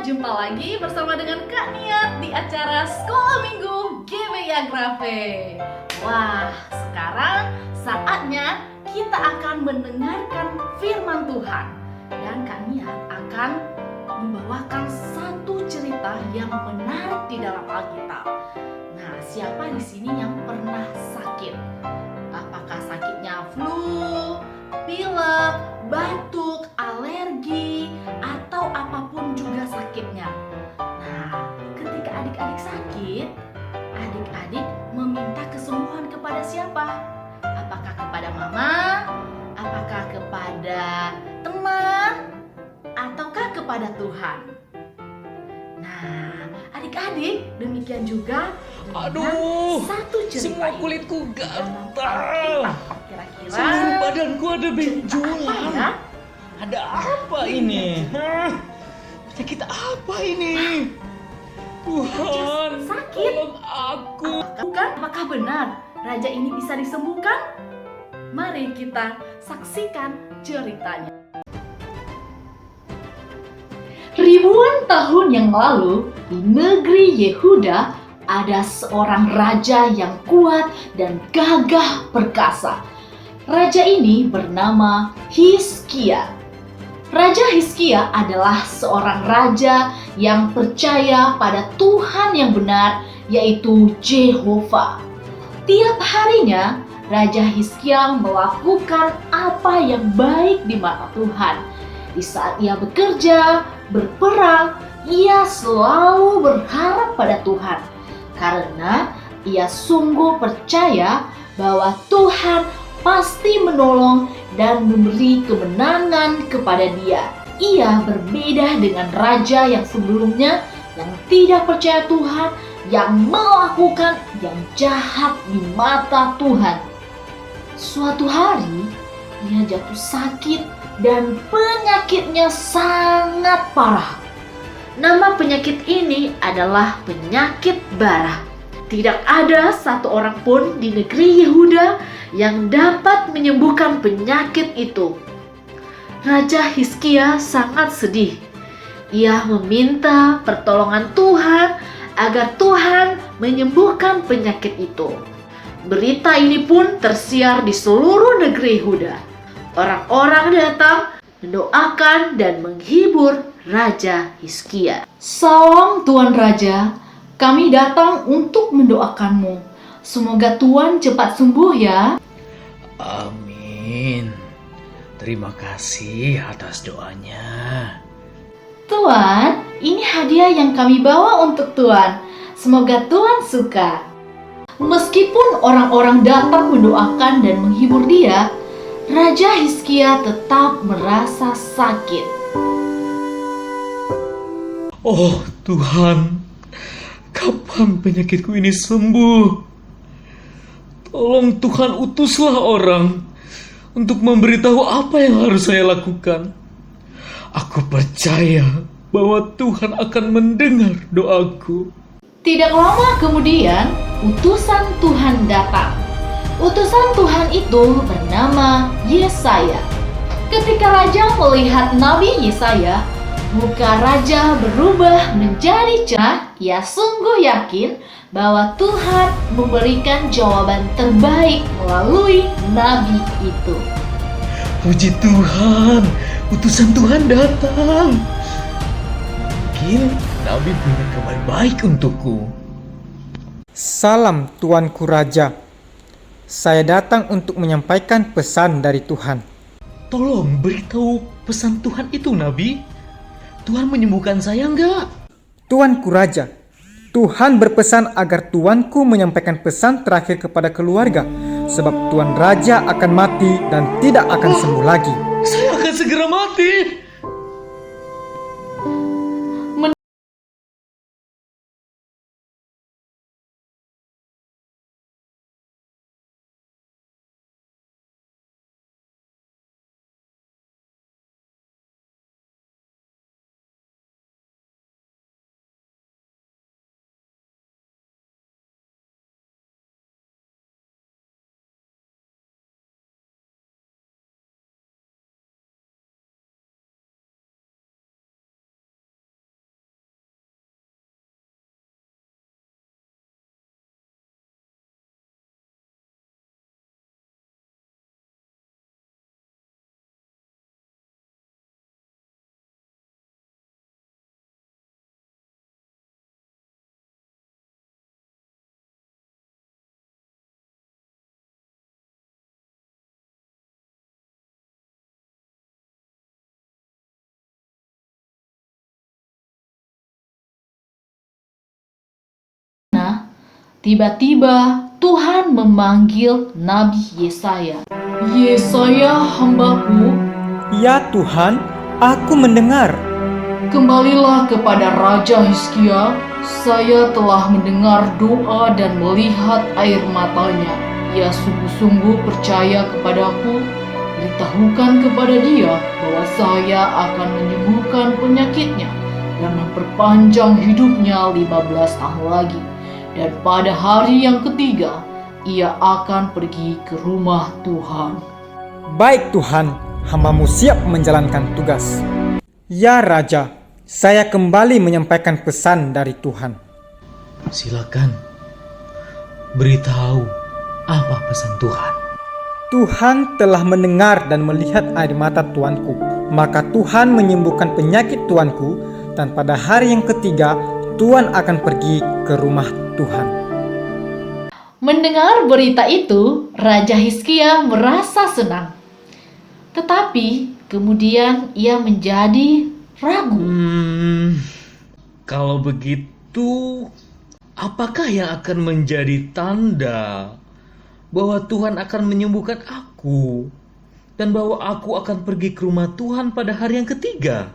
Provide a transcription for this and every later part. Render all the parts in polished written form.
jumpa lagi bersama dengan Kak Niat di acara Sekolah Minggu GBIA Grafe. Wah, sekarang saatnya kita akan mendengarkan firman Tuhan. Dan Kak Niat akan membawakan satu cerita yang menarik di dalam Alkitab. Nah, siapa di sini yang pernah sakit? Apakah sakitnya flu, pilek, batuk, alergi, atau apapun juga sakitnya. Nah, ketika adik-adik sakit, adik-adik meminta kesembuhan kepada siapa? Apakah kepada mama? Apakah kepada teman? Ataukah kepada Tuhan? Nah, adik-adik demikian juga Aduh, satu cerita semua ini. kulitku gatal. Kira-kira Seluruh badanku ada apa benjolan. ya? Ada apa ini? Hah? Penyakit apa ini? Tuhan, Sakit. tolong aku. Apakah benar raja ini bisa disembuhkan? Mari kita saksikan ceritanya. Ribuan tahun yang lalu, di negeri Yehuda ada seorang raja yang kuat dan gagah perkasa. Raja ini bernama Hizkia. Raja Hizkia adalah seorang raja yang percaya pada Tuhan yang benar, yaitu Jehovah. Tiap harinya, Raja Hizkia melakukan apa yang baik di mata Tuhan. Di saat ia bekerja, berperang, ia selalu berharap pada Tuhan. Karena ia sungguh percaya bahwa Tuhan pasti menolong dan memberi kemenangan kepada dia. Ia berbeda dengan raja yang sebelumnya yang tidak percaya Tuhan, yang melakukan yang jahat di mata Tuhan. Suatu hari, ia jatuh sakit dan penyakitnya sangat parah. Nama penyakit ini adalah penyakit bara. Tidak ada satu orang pun di negeri Yehuda yang dapat menyembuhkan penyakit itu. Raja Hizkia sangat sedih. Ia meminta pertolongan Tuhan agar Tuhan menyembuhkan penyakit itu. Berita ini pun tersiar di seluruh negeri Yehuda. Orang-orang datang mendoakan dan menghibur Raja Hizkia. Salam Tuan Raja, kami datang untuk mendoakanmu. Semoga Tuan cepat sembuh ya. Amin. Terima kasih atas doanya. Tuan, ini hadiah yang kami bawa untuk Tuan. Semoga Tuan suka. Meskipun orang-orang datang mendoakan dan menghibur dia, Raja Hizkia tetap merasa sakit. Oh Tuhan, kapan penyakitku ini sembuh? Tolong Tuhan, utuslah orang untuk memberitahu apa yang harus saya lakukan. Aku percaya bahwa Tuhan akan mendengar doaku. Tidak lama kemudian, utusan Tuhan datang. Utusan Tuhan itu bernama Yesaya. Ketika raja melihat Nabi Yesaya, muka raja berubah menjadi cerah. Ia sungguh yakin bahwa Tuhan memberikan jawaban terbaik melalui nabi itu. Puji Tuhan, utusan Tuhan datang. Mungkin Nabi punya kabar baik untukku. Salam Tuanku Raja. Saya datang untuk menyampaikan pesan dari Tuhan. Tolong beritahu pesan Tuhan itu, Nabi. Tuhan menyembuhkan saya enggak? Tuanku Raja, Tuhan berpesan agar Tuanku menyampaikan pesan terakhir kepada keluarga, sebab Tuan Raja akan mati dan tidak akan sembuh lagi. Saya akan segera mati. Tiba-tiba Tuhan memanggil Nabi Yesaya. Yesaya, hambaku, Ya Tuhan, aku mendengar. kembalilah kepada Raja Hizkia. Saya telah mendengar doa dan melihat air matanya. Ia sungguh-sungguh percaya kepadaku. Beritahukan kepada dia bahwa saya akan menyembuhkan penyakitnya dan memperpanjang hidupnya 15 tahun lagi. Dan pada hari yang ketiga, ia akan pergi ke rumah Tuhan. Baik Tuhan, hamba-Mu siap menjalankan tugas. Ya Raja, saya kembali menyampaikan pesan dari Tuhan. Silakan, beritahu apa pesan Tuhan. Tuhan telah mendengar dan melihat air mata tuanku. Maka Tuhan menyembuhkan penyakit tuanku, dan pada hari yang ketiga, Tuan akan pergi ke rumah Tuhan. Mendengar berita itu, Raja Hizkia merasa senang. Tetapi kemudian ia menjadi ragu. Kalau begitu, apakah yang akan menjadi tanda bahwa Tuhan akan menyembuhkan aku dan bahwa aku akan pergi ke rumah Tuhan pada hari yang ketiga?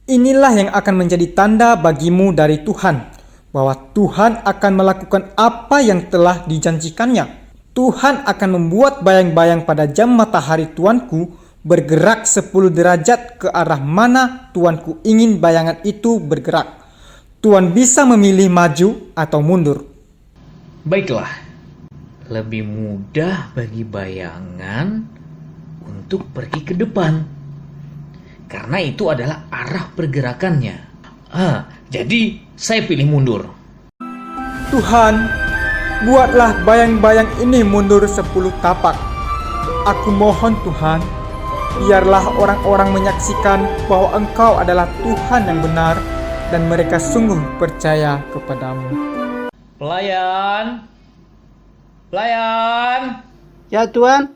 Inilah yang akan menjadi tanda bagimu dari Tuhan, bahwa Tuhan akan melakukan apa yang telah dijanjikannya. Tuhan akan membuat bayang-bayang pada jam matahari tuanku bergerak 10 derajat ke arah mana tuanku ingin bayangan itu bergerak. Tuan bisa memilih maju atau mundur. Baiklah, lebih mudah bagi bayangan untuk pergi ke depan, karena itu adalah arah pergerakannya. Jadi saya pilih mundur. Tuhan, buatlah bayang-bayang ini mundur 10 tapak. Aku mohon Tuhan, biarlah orang-orang menyaksikan bahwa Engkau adalah Tuhan yang benar dan mereka sungguh percaya kepadamu. Pelayan, pelayan, Ya Tuan,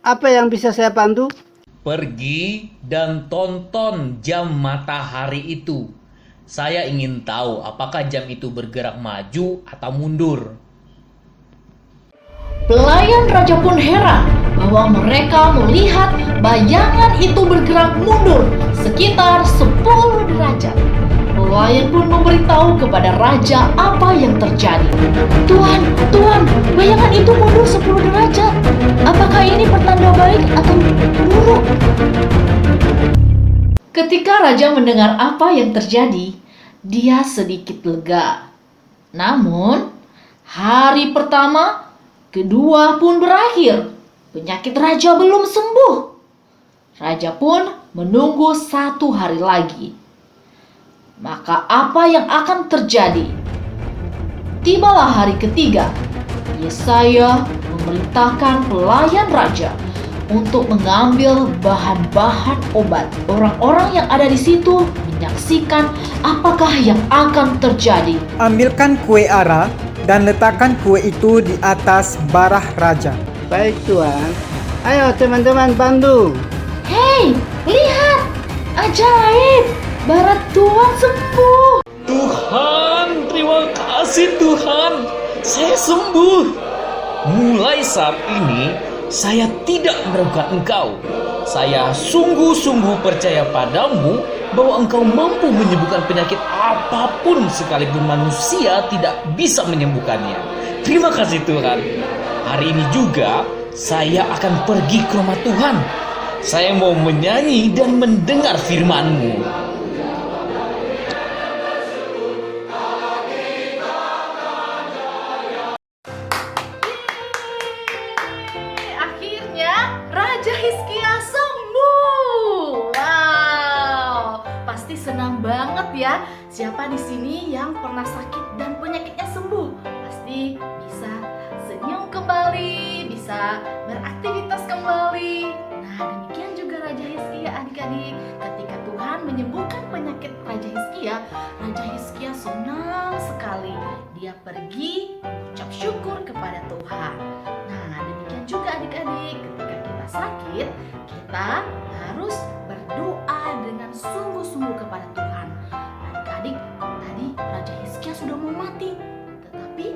apa yang bisa saya bantu? pergi dan tonton jam matahari itu. Saya ingin tahu apakah jam itu bergerak maju atau mundur. Pelayan raja pun heran bahwa mereka melihat bayangan itu bergerak mundur sekitar 10 derajat. Pelayan pun memberitahu kepada raja apa yang terjadi. Tuan, bayangan itu mundur 10 derajat. Apakah ini pertanda baik atau buruk? Ketika raja mendengar apa yang terjadi, dia sedikit lega. Namun, hari pertama, kedua pun berakhir. Penyakit raja belum sembuh. Raja pun menunggu 1 hari lagi. Maka apa yang akan terjadi? Tibalah hari ketiga. Yesaya memerintahkan pelayan raja untuk mengambil bahan-bahan obat. Orang-orang yang ada di situ menyaksikan apakah yang akan terjadi. Ambilkan kue ara dan letakkan kue itu di atas barah raja. Baik Tuan. Ayo teman-teman bantu. Hei, lihat! Ajaib! Barat Tuhan sembuh! Tuhan, terima kasih Tuhan. Saya sembuh. Mulai saat ini, saya tidak meragukan Engkau. Saya sungguh-sungguh percaya padamu bahwa Engkau mampu menyembuhkan penyakit apapun sekalipun manusia tidak bisa menyembuhkannya. Terima kasih Tuhan. Hari ini juga saya akan pergi ke rumah Tuhan. Saya mau menyanyi dan mendengar firman-Mu. Akhirnya Raja Hizkia sembuh. Wow, pasti senang banget ya. Siapa di sini yang pernah sakit dan penyakitnya sembuh? Pasti bisa senyum kembali, bisa beraktivitas kembali. Nah, demikian juga Raja Hizkia adik-adik. Ketika Tuhan menyembuhkan penyakit Raja Hizkia senang sekali. Dia pergi mengucap syukur kepada Tuhan. Nah, demikian juga adik-adik, ketika kita sakit, kita harus berdoa dengan sungguh-sungguh kepada Tuhan. Adik-adik, tadi Raja Hizkia sudah mau mati, tetapi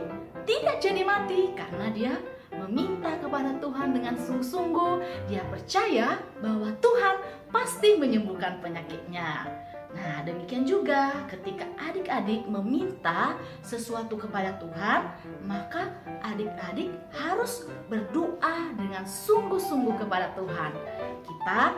mati karena dia meminta kepada Tuhan dengan sungguh-sungguh. Dia percaya bahwa Tuhan pasti menyembuhkan penyakitnya. Nah, demikian juga ketika adik-adik meminta sesuatu kepada Tuhan, maka adik-adik harus berdoa dengan sungguh-sungguh kepada Tuhan. Kita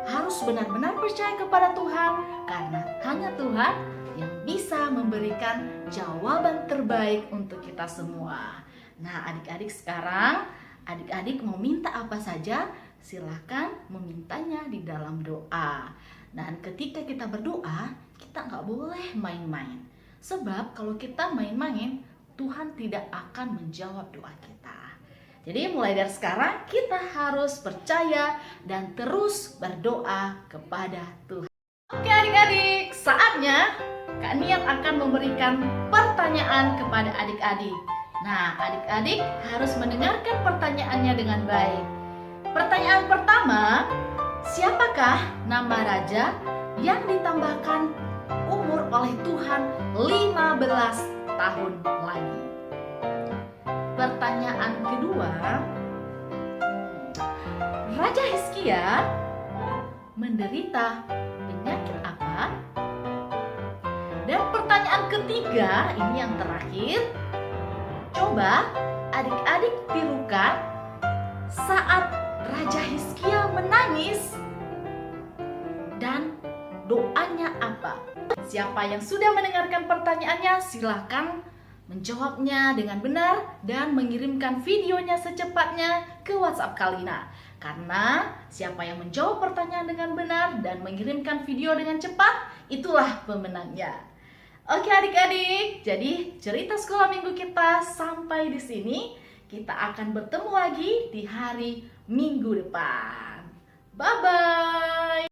harus benar-benar percaya kepada Tuhan karena hanya Tuhan yang bisa memberikan jawaban terbaik untuk kita semua. Nah, adik-adik sekarang, adik-adik mau minta apa saja, silakan memintanya di dalam doa. Dan ketika kita berdoa, kita nggak boleh main-main. Sebab kalau kita main-main, Tuhan tidak akan menjawab doa kita. Jadi mulai dari sekarang kita harus percaya dan terus berdoa kepada Tuhan. Oke adik-adik, saatnya Kak Niat akan memberikan pertanyaan kepada adik-adik. Nah, adik-adik harus mendengarkan pertanyaannya dengan baik. Pertanyaan pertama, siapakah nama raja yang ditambahkan umur oleh Tuhan 15 tahun lagi? Pertanyaan kedua, Raja Hizkia menderita penyakit apa? Dan pertanyaan ketiga, ini yang terakhir, coba adik-adik tirukan saat Raja Hizkia menangis dan doanya apa? Siapa yang sudah mendengarkan pertanyaannya, silakan menjawabnya dengan benar dan mengirimkan videonya secepatnya ke WhatsApp Kalina. Karena siapa yang menjawab pertanyaan dengan benar dan mengirimkan video dengan cepat, itulah pemenangnya. Oke adik-adik, jadi cerita sekolah minggu kita sampai di sini. Kita akan bertemu lagi di hari Minggu depan. Bye-bye.